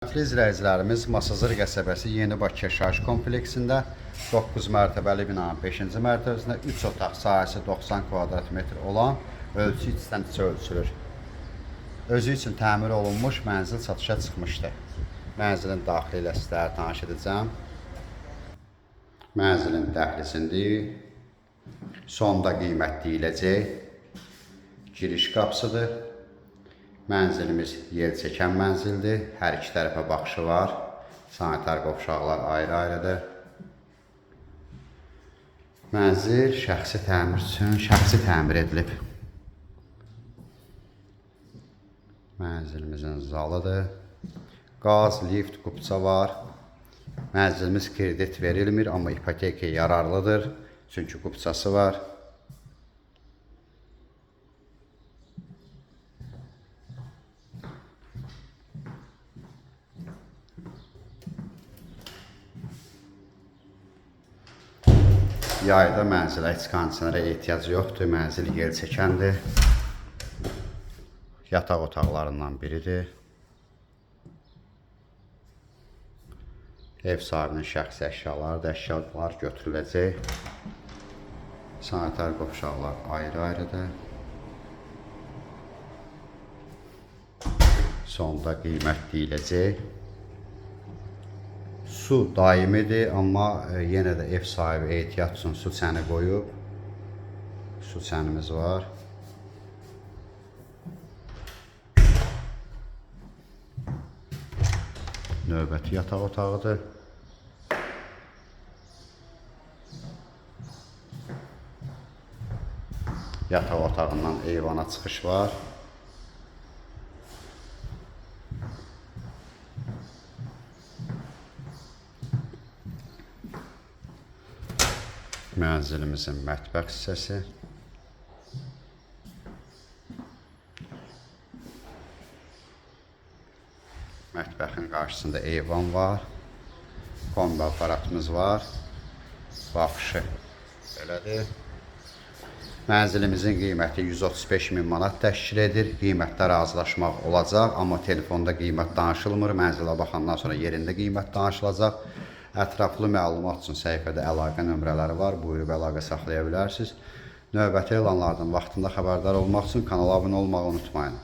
Hörmətli izləyicilərimiz, Masazır qəsəbəsi Yeni Bakı yaşayış kompleksində 9 mərtəbəli binanın 5-ci mərtəbəsində 3 otaq sahəsi 90 kvadrat metr olan ölçü içdən içə ölçülür. Özü üçün təmir olunmuş mənzil satışa çıxmışdır. Mənzilin daxili ilə sizlərə tanış edəcəm. Mənzilin dəhlizində sonda qiymət deyiləcək. Giriş qapısıdır. Mənzilimiz yel çəkən mənzildir. Hər iki tərəfə baxışı var. Sanitar qovşaqlar ayrı-ayrıdır. Mənzil şəxsi təmir üçün təmir edilib. Mənzilimizin zalıdır. Qaz, lift, qubça var. Mənzilimiz kredit verilmir, amma ipotekaya yararlıdır. Çünki qubçası var. Yayda mənzilə heç kondisionera ehtiyac yoxdur. Mənzil yel çəkəndir. Yataq otaqlarından biridir. Ev sahibinin şəxsi əşyalar götürüləcək. Sanitar qovşaqlar ayrı-ayrıdır. Sonda qiymət deyiləcək. Su daimidir, amma yenə də ev sahibi ehtiyat üçün su çəni qoyub. Su çənimiz var. Növbəti yataq otağıdır. Yataq otağından eyvana çıxış var. Mənzilimizin mətbəx hissəsi. Mətbəxin qarşısında eyvan var. Kombi aparatımız var. Baxışı belədir. Mənzilimizin qiyməti 135.000 manat təşkil edir. Qiymətdə razılaşmaq olacaq, amma telefonda qiymət danışılmır. Mənzilə baxandan sonra yerində qiymət danışılacaq. Ətraflı məlumat üçün səhifədə əlaqə nömrələri var. Buyurub əlaqə saxlaya bilərsiniz. Növbəti elanlardan vaxtında xəbərdar olmaq üçün kanala abunə olmağı unutmayın.